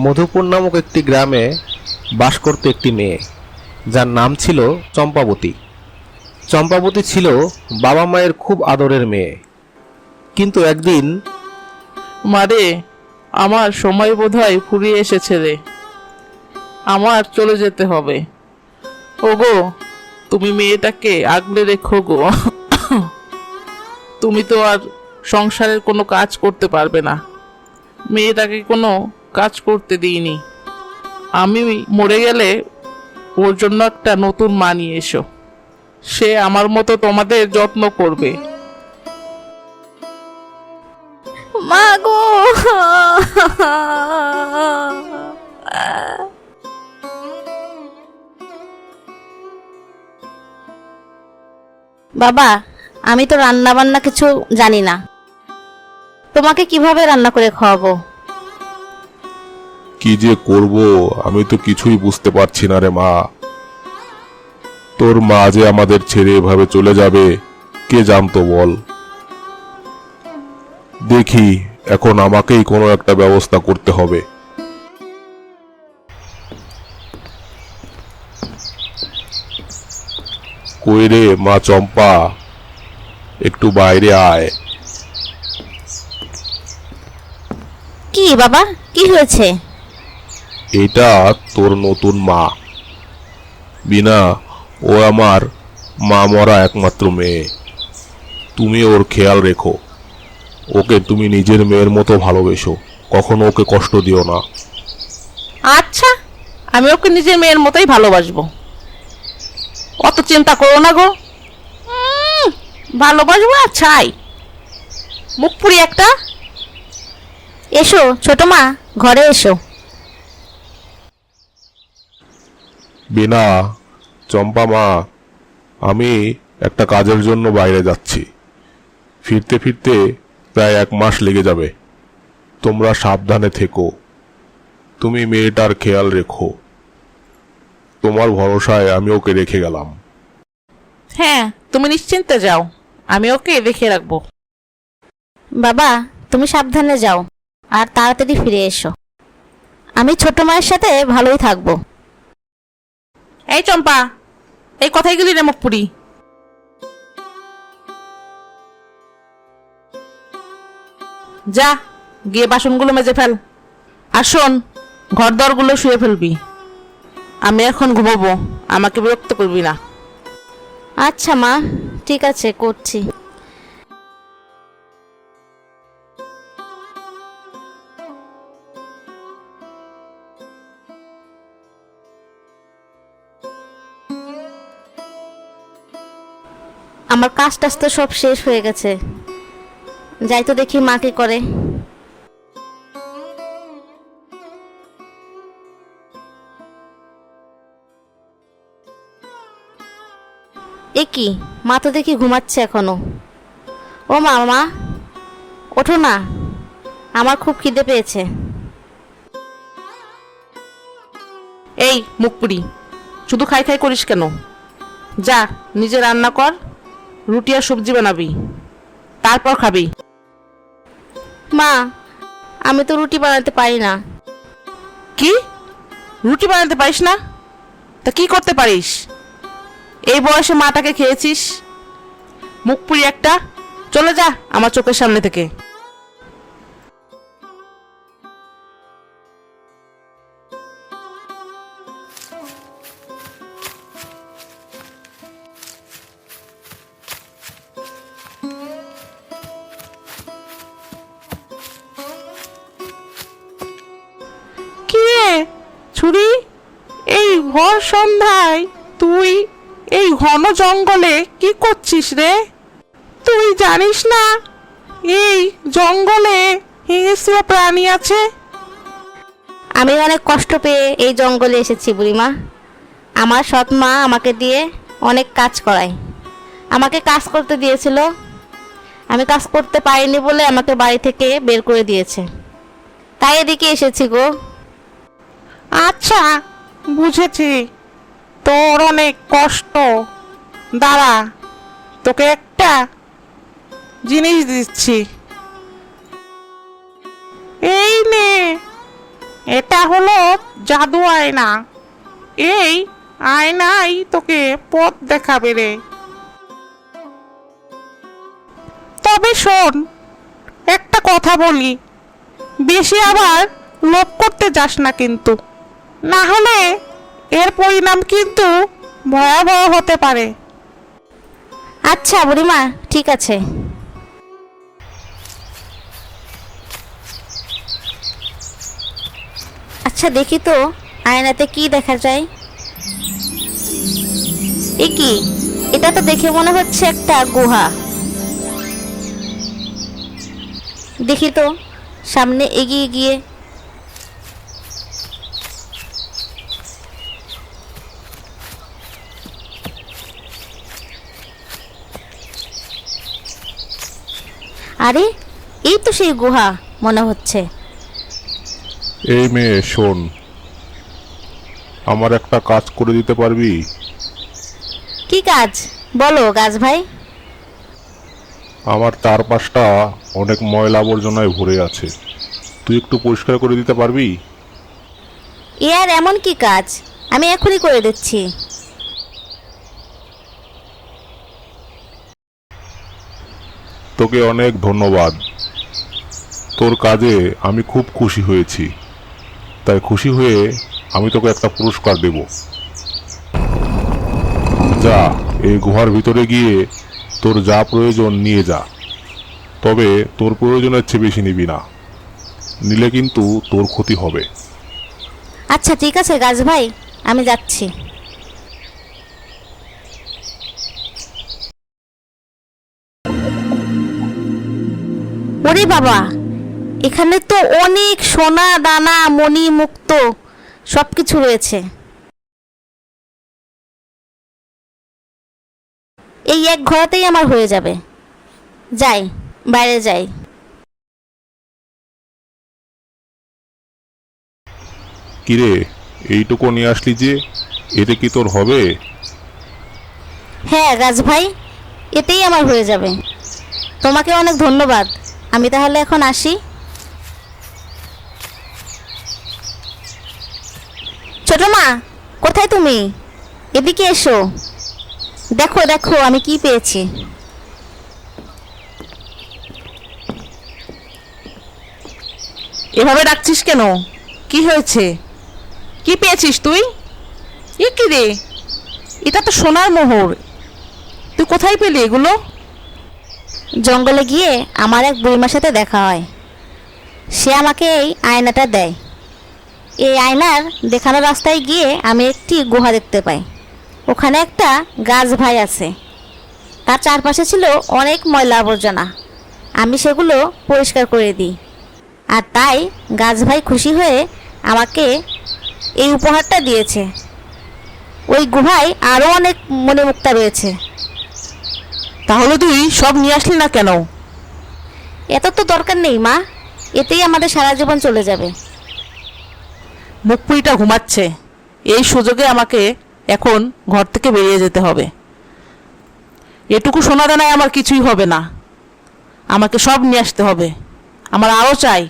মধুপুর নামক একটি গ্রামে বাস করত একটি মেয়ে, যার নাম ছিল চম্পাবতী। চম্পাবতী ছিল বাবা মায়ের খুব আদরের মেয়ে। কিন্তু একদিন, মারে, আমার সময় বোধহয় ফুরিয়ে এসেছে রে। আমার চলে যেতে হবে। ওগো, তুমি মেয়েটাকে আগলে রেখো গো। তুমি তো আর সংসারের কোনো কাজ করতে পারবে না। মেয়েটাকে কোনো কাজ করতে দিইনি। আমি মরে গেলে ওর জন্য একটা নতুন মা নিয়ে এসো। সে আমার মতো তোমাদের যত্ন করবে। মা গো, বাবা, আমি তো রান্না বান্না কিছু জানি না। তোমাকে কিভাবে রান্না করে খাওয়াবো? কি যে করব আমি তো কিছুই বুঝতে পারছি না রে মা। তোর মা যে আমাদের ছেড়ে এভাবে চলে যাবে কে জানতো বল। দেখি এখন আমাকেই কোনো একটা ব্যবস্থা করতে হবে। কই রে মা চম্পা, একটু বাইরে আয়। কি বাবা, কি হয়েছে? এটা তোর নতুন মা বিনা। ও আমার মা মরা একমাত্র মেয়ে। তুমি ওর খেয়াল রেখো। ওকে তুমি নিজের মেয়ের মতো ভালোবেসো, কখনো ওকে কষ্ট দিও না। আচ্ছা, আমি ওকে নিজের মেয়ের মতোই ভালোবাসবো। অত চিন্তা করো না গো। ভালোবাসবো আর ছাই, মুখ পুরি একটা। এসো ছোট মা, ঘরে এসো। বিনা, চম্পা মা, আমি একটা কাজের জন্য বাইরে যাচ্ছি। ফিরতে ফিরতে প্রায় 1 মাস লেগে যাবে। তোমরা সাবধানে থেকো। তুমি মেয়েটার খেয়াল রেখো। তোমার ভরসায় আমি ওকে রেখে গেলাম। হ্যাঁ, তুমি নিশ্চিন্তে যাও, আমি ওকে দেখে রাখবো। বাবা, তুমি সাবধানে যাও আর তাড়াতাড়ি ফিরে এসো। আমি ছোট মায়ের সাথে ভালোই থাকবো। এই চম্পা, এই কথাই গেলি রে মুখ পুরি। যা, গিয়ে বাসনগুলো মেজে ফেল। আর শোন, ঘর দরগুলো শুয়ে ফেলবি। আমি এখন ঘুমাবো, আমাকে বিরক্ত করবি না। আচ্ছা মা, ঠিক আছে, করছি। আমার কাজ টাজ তো সব শেষ হয়ে গেছে। যাই তো দেখি মা কি করে। এ কি, মা তো দেখি ঘুমাচ্ছে এখনো। ও মা, মা ওঠো না, আমার খুব খিদে পেয়েছে। এই মুখ পুরি, শুধু খাই খাই করিস কেন? যা, নিজে রান্না কর, রুটি আর সবজি বানাবি, তারপর খাবি। মা, আমি তো রুটি বানাতে পারি না। কি? রুটি বানাতে পারিস না? তা কি করতে পারিস? এই বয়সে মাটাকে খেয়েছিস? মুখ পুরি একটা, চলে যা আমার চোখের সামনে থেকে। কি রে ছুরি, এই ভর সন্ধ্যায় তুই এই ঘন জঙ্গলে কি করছিস রে? তুই জানিস না এই জঙ্গলে হিংস্র প্রাণী আছে? আমি অনেক কষ্ট পেয়ে এই জঙ্গলে এসেছি বুড়িমা। আমার সৎ মা আমাকে দিয়ে অনেক কাজ করায়। আমাকে কাজ করতে দিয়েছিল, আমি কাজ করতে পারিনি বলে আমাকে বাড়ি থেকে বের করে দিয়েছে। তাই এদিকে এসেছি গো। আচ্ছা, বুঝেছি, তোর অনেক কষ্ট। দাঁড়া, তোকে একটা জিনিস দিচ্ছি। এই নে, এটা হলো জাদু আয়না। এই আয়নাই তোকে পথ দেখাবে রে। তবে শোন, একটা কথা বলি, বেশি আবার লোভ করতে যাস না কিন্তু, না হলে এর পরিণাম কিন্তু ভয়াবহ হতে পারে। আচ্ছা বুড়িমা, ঠিক আছে। আচ্ছা দেখি তো আয়নাতে কি দেখা যায়। এ কি, এটা তো দেখে মনে হচ্ছে একটা গুহা। দেখি তো সামনে এগিয়ে গিয়ে। আরে এই তো সেই গুহা মনে হচ্ছে। এই মেয়ে শোন, আমার একটা কাজ করে দিতে পারবি? কি কাজ বলো গাছ ভাই। আমার চারপাশটা অনেক ময়লা আবর্জনায় ভরে আছে, তুই একটু পরিষ্কার করে দিতে পারবি? এ আর এমন কি কাজ, আমি এখনই করে দিচ্ছি। তোকে অনেক ধন্যবাদ, তোর কাজে আমি খুব খুশি হয়েছি। তাই খুশি হয়ে আমি তোকে একটা পুরস্কার দেব। যা, এই গুহার ভিতরে গিয়ে তোর যা প্রয়োজন নিয়ে যা, তবে তোর প্রয়োজনের চেয়ে বেশি নিবি না, নিলে কিন্তু তোর ক্ষতি হবে। আচ্ছা ঠিক আছে গাছ ভাই, আমি যাচ্ছি। ওরে বাবা, এখানে তো অনেক সোনা দানা মণি মুক্ত সবকিছু রয়েছে। এই এক ঘোড়াতেই আমার হয়ে যাবে। যাই, বাইরে যাই। কিরে, এইটুকু নিয়ে আসলি যে, এতে কি তোর হবে? হ্যাঁ গাছ ভাই, এতেই আমার হয়ে যাবে। তোমাকে অনেক ধন্যবাদ, আমি তাহলে এখন আসি। ছোট মা, কোথায় তুমি? এদিকে এসো, দেখো দেখো আমি কি পেয়েছি। এভাবে ডাকছিস কেন? কি হয়েছে? কি পেয়েছিস তুই? এ কি রে, এটা তো সোনার মোহর। তুই কোথায় পেলি এগুলো? জঙ্গলে গিয়ে আমার এক বুড়িমার সাথে দেখা হয়। সে আমাকে এই আয়নাটা দেয়। এই আয়নার দেখানো রাস্তায় গিয়ে আমি একটি গুহা দেখতে পাই। ওখানে একটা গাছ ভাই আছে, তার চারপাশে ছিল অনেক ময়লা আবর্জনা। আমি সেগুলো পরিষ্কার করে দিই, আর তাই গাছ ভাই খুশি হয়ে আমাকে এই উপহারটা দিয়েছে। ওই গুহায় আরও অনেক মণিমুক্তা রয়েছে। তাহলে তুই সব নিয়ে আসলি না কেন? এত তো দরকার নেই মা, এতেই আমাদের সারা জীবন চলে যাবে। মুখপুরিটা ঘুমাচ্ছে, এই সুযোগে আমাকে এখন ঘর থেকে বেরিয়ে যেতে হবে। এটুকু সোনা দানায় আমার কিছুই হবে না, আমাকে সব নিয়ে আসতে হবে। আমার আরও চাই।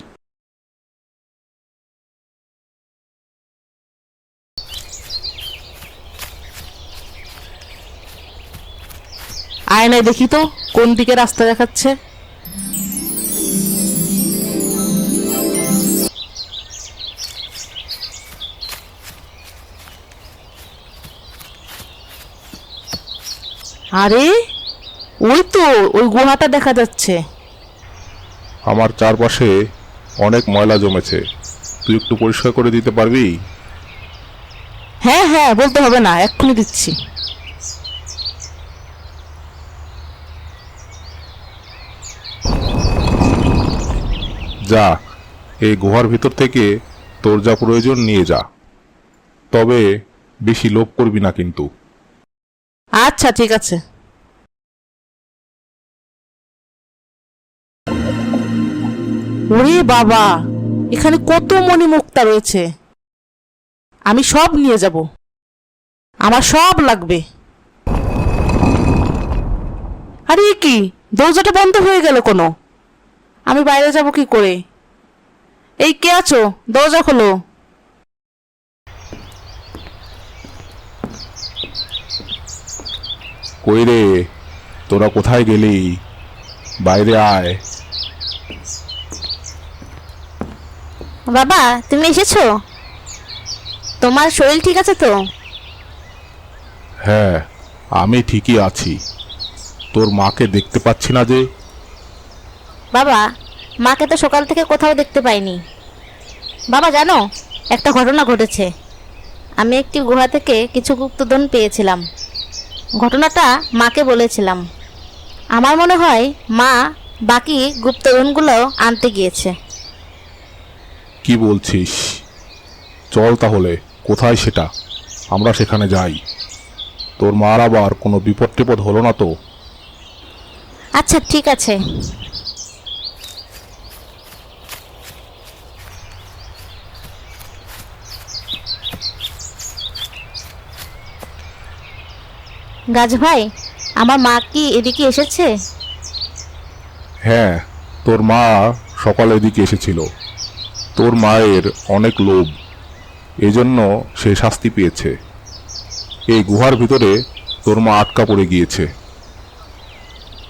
আয়নায় দেখি তো কোন দিকে রাস্তা দেখাচ্ছে। আরে ওই তো ওই গুহাটা দেখা যাচ্ছে। আমার চারপাশে অনেক ময়লা জমেছে, তুই একটু পরিষ্কার করে দিতে পারবি? হ্যাঁ হ্যাঁ, বলতে হবে না, এক্ষুনি দিচ্ছি। যা, এই গুহার ভিতর থেকে তোর যা প্রয়োজন নিয়ে যা, তবে বেশি লোভ করবি না কিন্তু। আচ্ছা ঠিক আছে। ওরে বাবা, এখানে কত মণিমুক্তা রয়েছে। আমি সব নিয়ে যাব, আমার সব লাগবে। আরে এ কি, দরজাটা বন্ধ হয়ে গেল কোনো? আমি বাইরে যাব কি করে? এই কে আছো, দরজা খোলো। কই রে, তোরা কোথায় গেলি? বাইরে আয়। বাবা, তুমি এসেছো? তোমার শরীর ঠিক আছে তো? হ্যাঁ, আমি ঠিকই আছি। তোর মাকে দেখতে পাচ্ছি না যে। বাবা, মাকে তো সকাল থেকে কোথাও দেখতে পাইনি। বাবা জানো, একটা ঘটনা ঘটেছে। আমি একটি গুহা থেকে কিছু গুপ্তধন পেয়েছিলাম। ঘটনাটা মাকে বলেছিলাম। আমার মনে হয় মা বাকি গুপ্তধনগুলো আনতে গিয়েছে। কি বলছিস? চল তাহলে, কোথায় সেটা? আমরা সেখানে যাই। তোর মার আবার কোনো বিপদ টিপদ হলো না তো? আচ্ছা, ঠিক আছে। গাছ ভাই, আমার মা কি এদিকে এসেছে? হ্যাঁ, তোর মা সকালে এদিকে এসেছিল। তোর মায়ের অনেক লোভ, এজন্য সে শাস্তি পেয়েছে। এই গুহার ভিতরে তোর মা আটকা পড়ে গিয়েছে।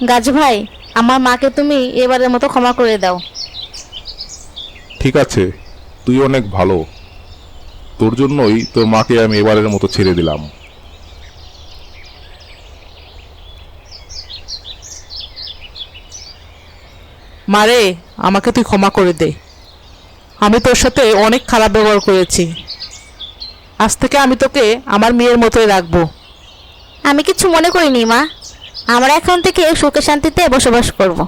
গাছ ভাই, আমার মাকে তুমি এবারের মতো ক্ষমা করে দাও। ঠিক আছে, তুই অনেক ভালো। তোর জন্যই তোর মাকে আমি এবারের মতো ছেড়ে দিলাম। মারে, আমাকে তুই ক্ষমা করে দে। আমি তোর সাথে অনেক খারাপ ব্যবহার করেছি। আজ থেকে আমি তোকে আমার মেয়ের মতোই রাখবো। আমি কিছু মনে করিনি মা। আমরা এখন থেকে সুখে শান্তিতে বসবাস করব।